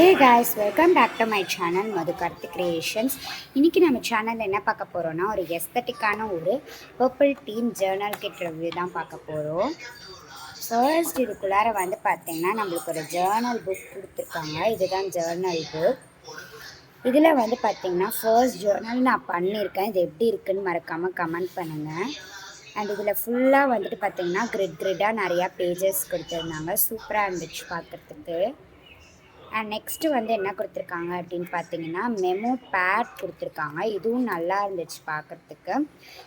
Hey guys, welcome back to my channel Madhukarthi creations. இன்றைக்கி நம்ம சேனலில் என்ன பார்க்க போகிறோன்னா, ஒரு எஸ்தட்டிக்கான ஒரு purple theme journal kit review தான் பார்க்க போகிறோம். ஃபர்ஸ்ட் இதுக்குள்ளார வந்து பார்த்திங்கன்னா நம்மளுக்கு ஒரு ஜேர்னல் புக் கொடுத்துருக்காங்க. இதுதான் ஜேர்னல் புக். இதில் வந்து பார்த்திங்கன்னா ஃபர்ஸ்ட் ஜேர்னல் நான் பண்ணியிருக்கேன். இது எப்படி இருக்குதுன்னு மறக்காமல் கமெண்ட் பண்ணுங்கள். அண்ட் இதில் ஃபுல்லாக வந்துட்டு பார்த்திங்கன்னா கிரிட்டாக நிறையா பேஜஸ் கொடுத்துருந்தாங்க. சூப்பராக இருந்துச்சு பார்க்குறதுக்கு. அண்ட் நெக்ஸ்ட்டு வந்து என்ன கொடுத்துருக்காங்க அப்படின்னு பார்த்தீங்கன்னா மெமோ பேட் கொடுத்துருக்காங்க. இதுவும் நல்லா இருந்துச்சு பார்க்குறதுக்கு.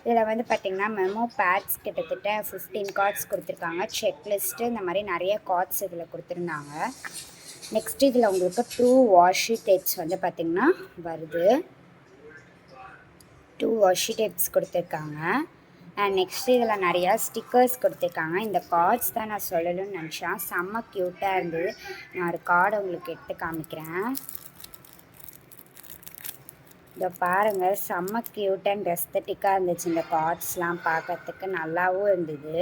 இதில் வந்து பார்த்திங்கன்னா மெமோ பேட்ஸ் கிட்டத்தட்ட 15 கார்ட்ஸ் கொடுத்துருக்காங்க. செக்லிஸ்ட்டு இந்த மாதிரி நிறைய கார்ட்ஸ் இதில் கொடுத்துருந்தாங்க. நெக்ஸ்ட்டு இதில் உங்களுக்கு 2 வாஷி டேப்ஸ் வந்து பார்த்திங்கன்னா வருது. 2 வாஷி டேப்ஸ் கொடுத்துருக்காங்க. அண்ட் நெக்ஸ்ட் இதில் நிறையா ஸ்டிக்கர்ஸ் கொடுத்துருக்காங்க. இந்த கார்ட்ஸ் தான் நான் சொல்லணும்னு நினச்சேன். செம்ம க்யூட்டாக இருந்தது. நான் ஒரு கார்டை உங்களுக்கு எடுத்து காமிக்கிறேன். இதை பாருங்கள், செம்ம க்யூட் அண்ட் எஸ்தட்டிக்காக இருந்துச்சு. இந்த கார்ட்ஸ்லாம் பார்க்கறதுக்கு நல்லாவும் இருந்தது.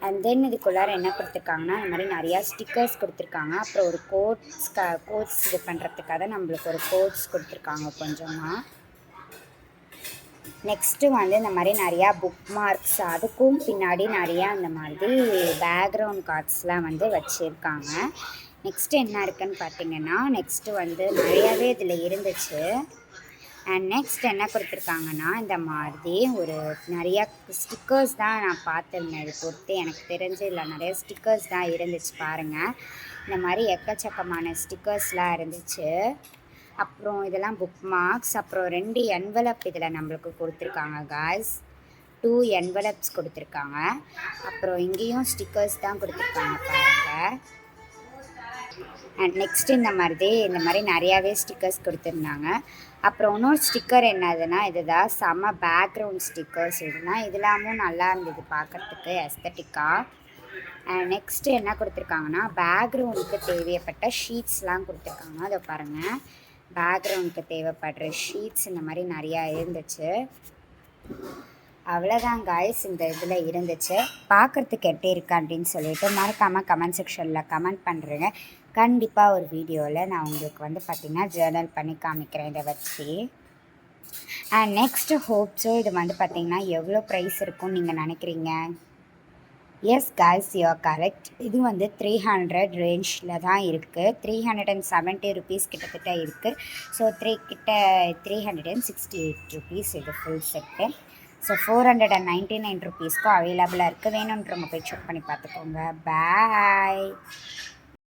அண்ட் தென் இதுக்குள்ளார என்ன கொடுத்துருக்காங்கன்னா இந்த மாதிரி நிறையா ஸ்டிக்கர்ஸ் கொடுத்துருக்காங்க. அப்புறம் ஒரு கோட்ஸ் இது பண்ணுறதுக்காக நம்மளுக்கு ஒரு கோட்ஸ் கொடுத்துருக்காங்க கொஞ்சமாக. நெக்ஸ்ட்டு வந்து இந்த மாதிரி நிறையா புக் மார்க்ஸ், அதுக்கும் பின்னாடி நிறையா அந்த மாதிரி பேக்ரவுண்ட் கார்ட்ஸ்லாம் வந்து வச்சுருக்காங்க. நெக்ஸ்ட்டு என்ன இருக்குதுன்னு பார்த்தீங்கன்னா நெக்ஸ்ட்டு வந்து நிறையாவே இதில் இருந்துச்சு. அண்ட் நெக்ஸ்ட் என்ன கொடுத்துருக்காங்கன்னா இந்த மாதிரி ஒரு நிறையா ஸ்டிக்கர்ஸ் தான் நான் பார்த்துருந்தேன். இது பொறுத்து எனக்கு தெரிஞ்சு இல்லை நிறைய ஸ்டிக்கர்ஸ் தான் இருந்துச்சு பாருங்கள். இந்த மாதிரி எக்கச்சக்கமான ஸ்டிக்கர்ஸ்லாம் இருந்துச்சு. அப்புறம் இதெல்லாம் புக் மார்க்ஸ். அப்புறம் 2 என்வலப் இதில் நம்மளுக்கு கொடுத்துருக்காங்க காய்ஸ். 2 என்வலப்ஸ் கொடுத்துருக்காங்க. அப்புறம் இங்கேயும் ஸ்டிக்கர்ஸ் தான் கொடுத்துருக்காங்க பாருங்கள். அண்ட் நெக்ஸ்ட் இந்த மாதிரி நிறையாவே ஸ்டிக்கர்ஸ் கொடுத்துருந்தாங்க. அப்புறம் இன்னொரு ஸ்டிக்கர் என்னதுன்னா இதுதான் செம்ம பேக்ரவுண்ட் ஸ்டிக்கர்ஸ். இதெல்லாமும் நல்லா இருந்தது பார்க்குறதுக்கு எஸ்தட்டிக்காக. அண்ட் நெக்ஸ்ட்டு என்ன கொடுத்துருக்காங்கன்னா பேக்ரவுண்டுக்கு தேவைப்பட்ட ஷீட்ஸ்லாம் கொடுத்துருக்காங்க. அதை பாருங்கள், பேக்ரவுண்டுக்கு தேவைப்படுற ஷீட்ஸ் இந்த மாதிரி நிறையா இருந்துச்சு. அவ்வளோதான் காய்ஸ், இந்த இதில் இருந்துச்சு. பார்க்குறதுக்கு எப்படி இருக்கு அப்படின்னு சொல்லிட்டு மறக்காமல் கமெண்ட் செக்ஷனில் கமெண்ட் பண்ணுறேங்க. கண்டிப்பாக ஒரு வீடியோவில் நான் உங்களுக்கு வந்து பார்த்திங்கன்னா ஜேர்னல் பண்ணி காமிக்கிறேன் இதை வச்சு. அண்ட் நெக்ஸ்ட்டு ஹோப்ஸோ இது வந்து பார்த்திங்கன்னா எவ்வளோ ப்ரைஸ் இருக்கும்னு நீங்கள் நினைக்கிறீங்க? S guys, you are correct. இது வந்து 300 ரேஞ்சில் தான் இருக்குது. 370 ருபீஸ் கிட்டத்தட்ட இருக்குது. ஸோ 368 ருபீஸ் இது ஃபுல் செட்டு. ஸோ 499 ருபீஸ்க்கும் அவைலபிளாக இருக்குது. வேணுன்றவங்க போய் செக் பண்ணி பார்த்துக்கோங்க. பாய்.